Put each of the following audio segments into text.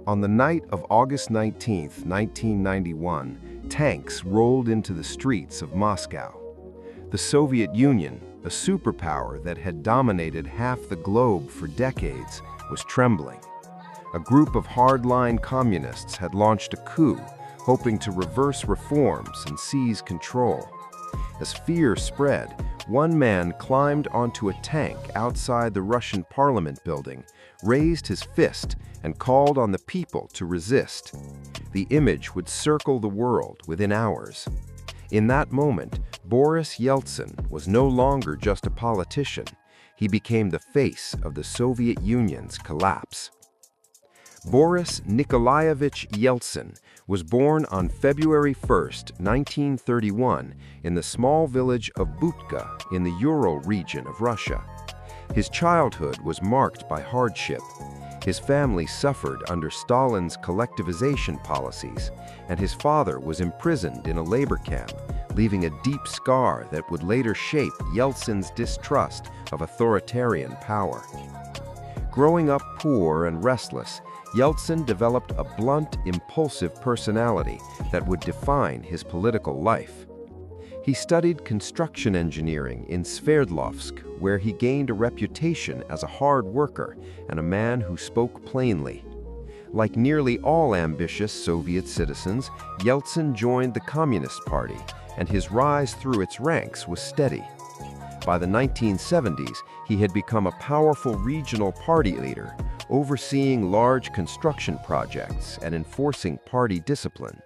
On the night of August 19, 1991, tanks rolled into the streets of Moscow. The Soviet Union, a superpower that had dominated half the globe for decades, was trembling. A group of hardline communists had launched a coup, hoping to reverse reforms and seize control. As fear spread, one man climbed onto a tank outside the Russian parliament building, raised his fist, and called on the people to resist. The image would circle the world within hours. In that moment, Boris Yeltsin was no longer just a politician. He became the face of the Soviet Union's collapse. Boris Nikolaevich Yeltsin was born on February 1, 1931, in the small village of Butka in the Ural region of Russia. His childhood was marked by hardship. His family suffered under Stalin's collectivization policies, and his father was imprisoned in a labor camp, leaving a deep scar that would later shape Yeltsin's distrust of authoritarian power. Growing up poor and restless, Yeltsin developed a blunt, impulsive personality that would define his political life. He studied construction engineering in Sverdlovsk, where he gained a reputation as a hard worker and a man who spoke plainly. Like nearly all ambitious Soviet citizens, Yeltsin joined the Communist Party, and his rise through its ranks was steady. By the 1970s, he had become a powerful regional party leader, overseeing large construction projects and enforcing party discipline.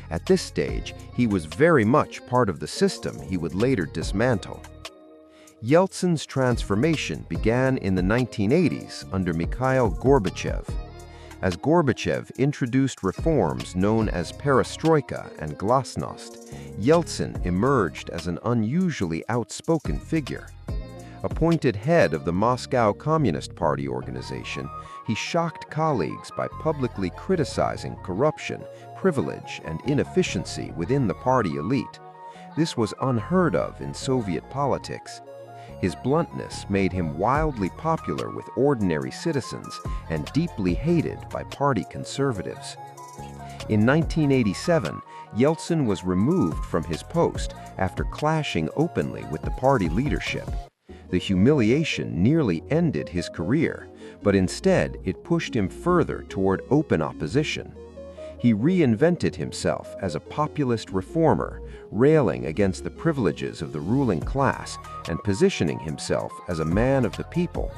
At this stage, he was very much part of the system he would later dismantle. Yeltsin's transformation began in the 1980s under Mikhail Gorbachev. As Gorbachev introduced reforms known as perestroika and glasnost, Yeltsin emerged as an unusually outspoken figure. Appointed head of the Moscow Communist Party organization, he shocked colleagues by publicly criticizing corruption, privilege, and inefficiency within the party elite. This was unheard of in Soviet politics. His bluntness made him wildly popular with ordinary citizens and deeply hated by party conservatives. In 1987, Yeltsin was removed from his post after clashing openly with the party leadership. The humiliation nearly ended his career, but instead it pushed him further toward open opposition. He reinvented himself as a populist reformer, railing against the privileges of the ruling class and positioning himself as a man of the people.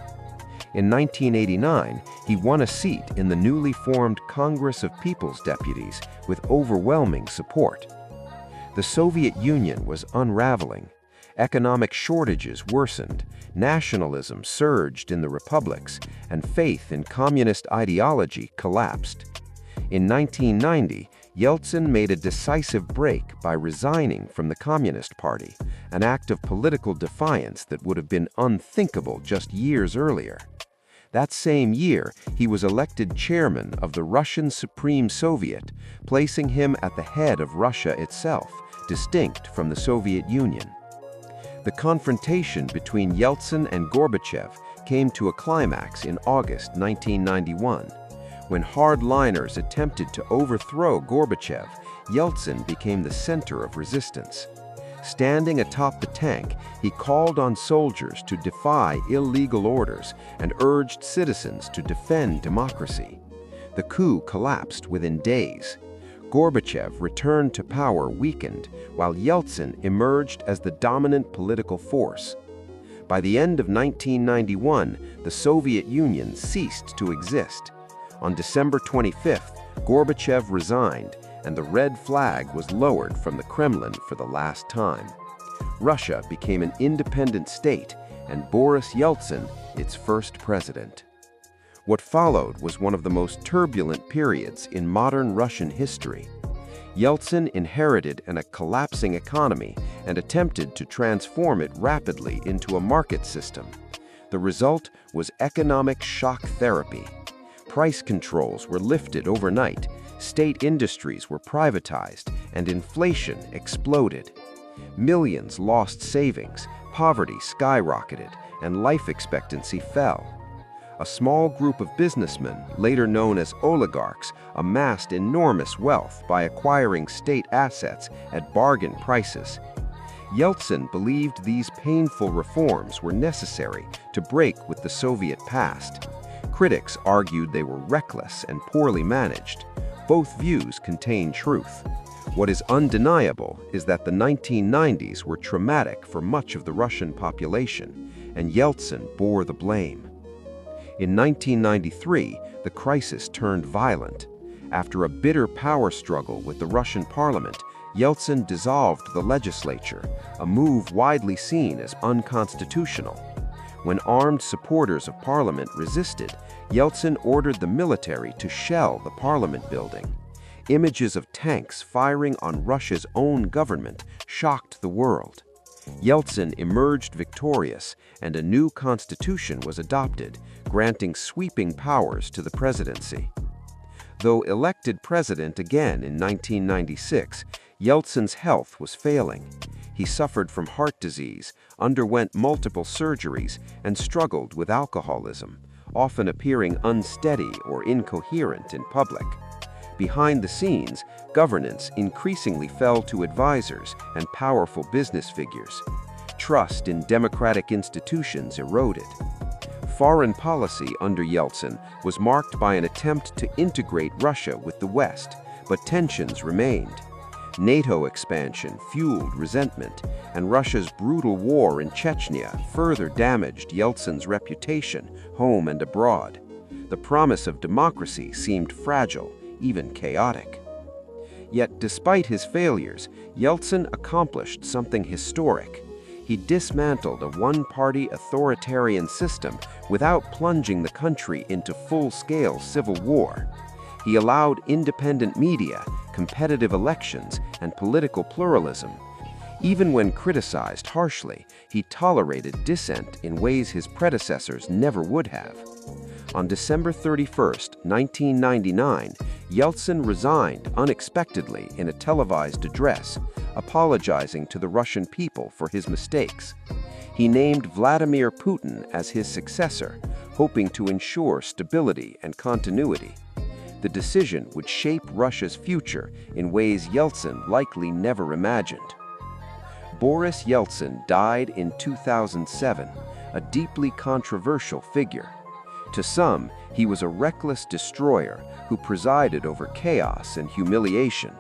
In 1989, he won a seat in the newly formed Congress of People's Deputies with overwhelming support. The Soviet Union was unraveling. Economic shortages worsened, nationalism surged in the republics, and faith in communist ideology collapsed. In 1990, Yeltsin made a decisive break by resigning from the Communist Party, an act of political defiance that would have been unthinkable just years earlier. That same year, he was elected chairman of the Russian Supreme Soviet, placing him at the head of Russia itself, distinct from the Soviet Union. The confrontation between Yeltsin and Gorbachev came to a climax in August 1991. When hardliners attempted to overthrow Gorbachev, Yeltsin became the center of resistance. Standing atop the tank, he called on soldiers to defy illegal orders and urged citizens to defend democracy. The coup collapsed within days. Gorbachev returned to power weakened, while Yeltsin emerged as the dominant political force. By the end of 1991, the Soviet Union ceased to exist. On December 25th, Gorbachev resigned, and the red flag was lowered from the Kremlin for the last time. Russia became an independent state, and Boris Yeltsin its first president. What followed was one of the most turbulent periods in modern Russian history. Yeltsin inherited a collapsing economy and attempted to transform it rapidly into a market system. The result was economic shock therapy. Price controls were lifted overnight, state industries were privatized, and inflation exploded. Millions lost savings, poverty skyrocketed, and life expectancy fell. A small group of businessmen, later known as oligarchs, amassed enormous wealth by acquiring state assets at bargain prices. Yeltsin believed these painful reforms were necessary to break with the Soviet past. Critics argued they were reckless and poorly managed. Both views contain truth. What is undeniable is that the 1990s were traumatic for much of the Russian population, and Yeltsin bore the blame. In 1993, the crisis turned violent. After a bitter power struggle with the Russian parliament, Yeltsin dissolved the legislature, a move widely seen as unconstitutional. When armed supporters of parliament resisted, Yeltsin ordered the military to shell the parliament building. Images of tanks firing on Russia's own government shocked the world. Yeltsin emerged victorious, and a new constitution was adopted, granting sweeping powers to the presidency. Though elected president again in 1996, Yeltsin's health was failing. He suffered from heart disease, underwent multiple surgeries, and struggled with alcoholism, often appearing unsteady or incoherent in public. Behind the scenes, governance increasingly fell to advisors and powerful business figures. Trust in democratic institutions eroded. Foreign policy under Yeltsin was marked by an attempt to integrate Russia with the West, but tensions remained. NATO expansion fueled resentment, and Russia's brutal war in Chechnya further damaged Yeltsin's reputation, home and abroad. The promise of democracy seemed fragile, even chaotic. Yet, despite his failures, Yeltsin accomplished something historic. He dismantled a one-party authoritarian system without plunging the country into full-scale civil war. He allowed independent media, competitive elections, and political pluralism. Even when criticized harshly, he tolerated dissent in ways his predecessors never would have. On December 31, 1999, Yeltsin resigned unexpectedly in a televised address, apologizing to the Russian people for his mistakes. He named Vladimir Putin as his successor, hoping to ensure stability and continuity. The decision would shape Russia's future in ways Yeltsin likely never imagined. Boris Yeltsin died in 2007, a deeply controversial figure. To some, he was a reckless destroyer who presided over chaos and humiliation.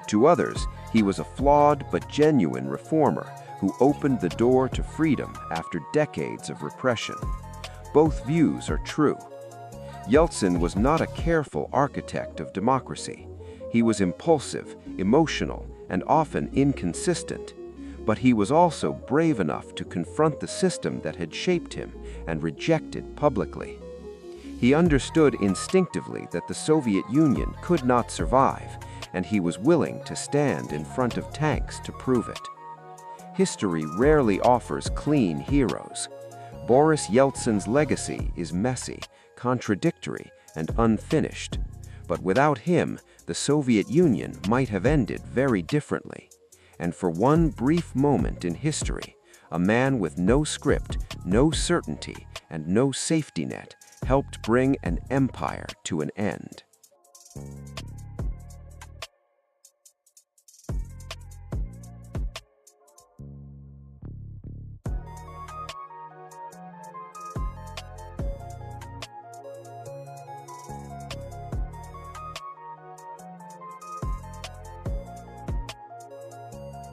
To others, he was a flawed but genuine reformer who opened the door to freedom after decades of repression. Both views are true. Yeltsin was not a careful architect of democracy. He was impulsive, emotional, and often inconsistent. But he was also brave enough to confront the system that had shaped him and reject it publicly. He understood instinctively that the Soviet Union could not survive, and he was willing to stand in front of tanks to prove it. History rarely offers clean heroes. Boris Yeltsin's legacy is messy, contradictory, and unfinished. But without him, the Soviet Union might have ended very differently. And for one brief moment in history, a man with no script, no certainty, and no safety net helped bring an empire to an end.